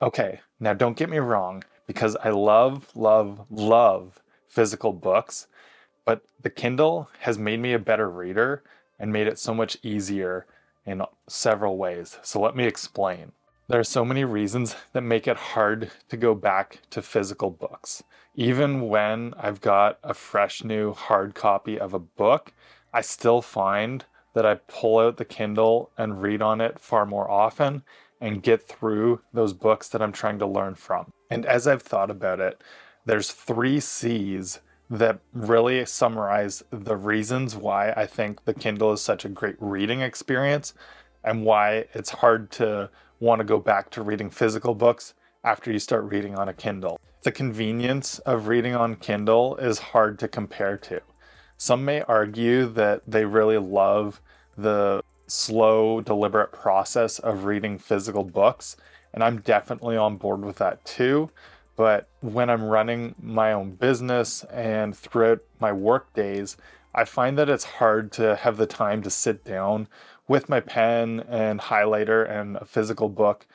Okay, now don't get me wrong, because I love, love, love physical books, but the Kindle has made me a better reader and made it so much easier in several ways. So let me explain. There are so many reasons that make it hard to go back to physical books. Even when I've got a fresh new hard copy of a book, I still find that I pull out the Kindle and read on it far more often and get through those books that I'm trying to learn from. And as I've thought about it, there's three C's that really summarize the reasons why I think the Kindle is such a great reading experience and why it's hard to want to go back to reading physical books after you start reading on a Kindle. The convenience of reading on Kindle is hard to compare to. Some may argue that they really love the slow, deliberate process of reading physical books, and I'm definitely on board with that too. But when I'm running my own business and throughout my work days, I find that it's hard to have the time to sit down with my pen and highlighter and a physical book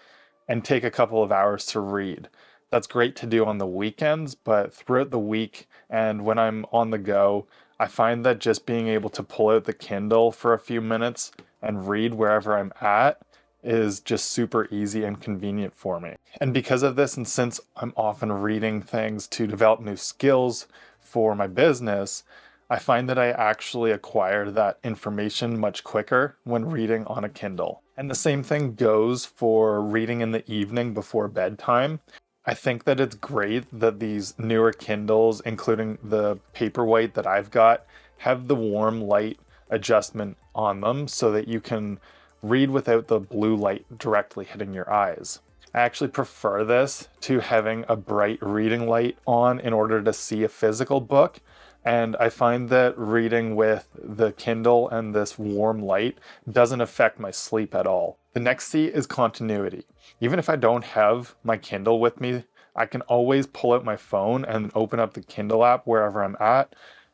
and take a couple of hours to read. That's great to do on the weekends, but throughout the week and when I'm on the go, I find that just being able to pull out the Kindle for a few minutes and read wherever I'm at is just super easy and convenient for me. And because of this, and since I'm often reading things to develop new skills for my business, I find that I actually acquire that information much quicker when reading on a Kindle. And the same thing goes for reading in the evening before bedtime. I think that it's great that these newer Kindles, including the Paperwhite that I've got, have the warm light adjustment on them so that you can read without the blue light directly hitting your eyes. I actually prefer this to having a bright reading light on in order to see a physical book. And I find that reading with the Kindle and this warm light doesn't affect my sleep at all. The next C is continuity. Even if I don't have my Kindle with me, I can always pull out my phone and open up the Kindle app wherever I'm at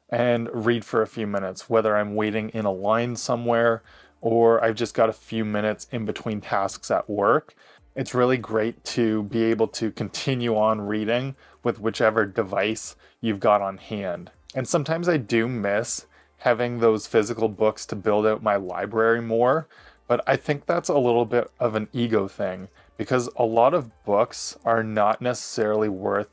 and read for a few minutes, whether I'm waiting in a line somewhere or I've just got a few minutes in between tasks at work. It's really great to be able to continue on reading with whichever device you've got on hand. And sometimes I do miss having those physical books to build out my library more, but I think that's a little bit of an ego thing because a lot of books are not necessarily worth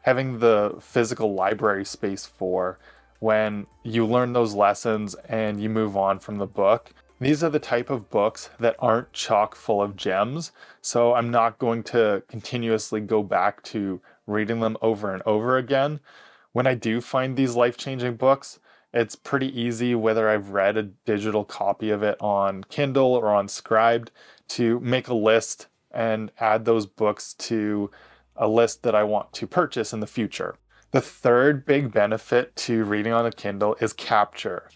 having the physical library space for when you learn those lessons and you move on from the book. These are the type of books that aren't chock full of gems, so I'm not going to continuously go back to reading them over and over again. When I do find these life-changing books, it's pretty easy, whether I've read a digital copy of it on Kindle or on Scribd, to make a list and add those books to a list that I want to purchase in the future. The third big benefit to reading on a Kindle is capture.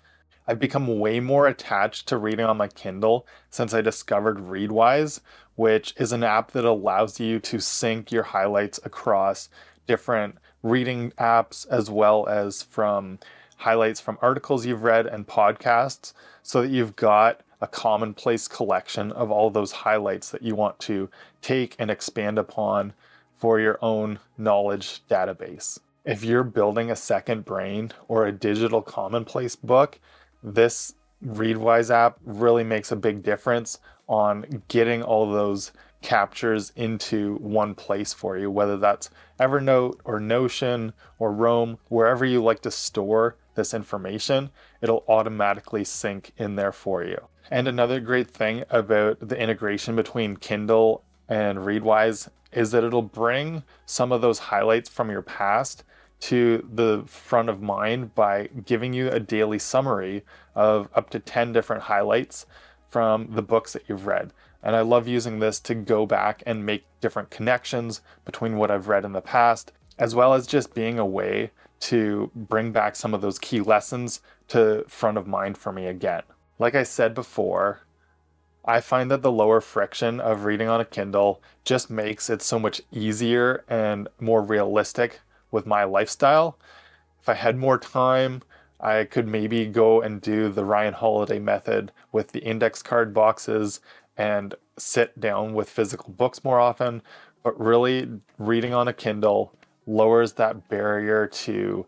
I've become way more attached to reading on my Kindle since I discovered Readwise, which is an app that allows you to sync your highlights across different reading apps as well as from highlights from articles you've read and podcasts so that you've got a commonplace collection of all those highlights that you want to take and expand upon for your own knowledge database. If you're building a second brain or a digital commonplace book, this Readwise app really makes a big difference on getting all those captures into one place for you, whether that's Evernote or Notion or Roam, wherever you like to store this information, it'll automatically sync in there for you. And another great thing about the integration between Kindle and Readwise is that it'll bring some of those highlights from your past to the front of mind by giving you a daily summary of up to 10 different highlights from the books that you've read. And I love using this to go back and make different connections between what I've read in the past, as well as just being a way to bring back some of those key lessons to front of mind for me again. Like I said before, I find that the lower friction of reading on a Kindle just makes it so much easier and more realistic with my lifestyle. If I had more time, I could maybe go and do the Ryan Holiday method with the index card boxes and sit down with physical books more often. but really reading on a Kindle lowers that barrier to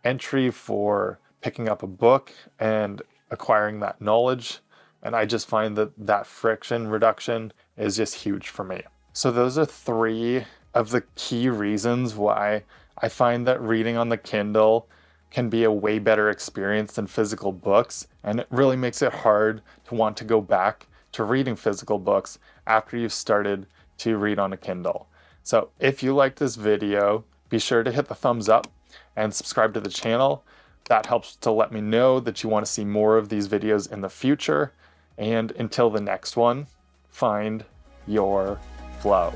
entry for picking up a book and acquiring that knowledge. And I just find that that friction reduction is just huge for me. So those are 3 of the key reasons why I find that reading on the Kindle can be a way better experience than physical books. And it really makes it hard to want to go back to reading physical books after you've started to read on a Kindle. So if you like this video, be sure to hit the thumbs up and subscribe to the channel. That helps to let me know that you want to see more of these videos in the future. And until the next one, find your flow.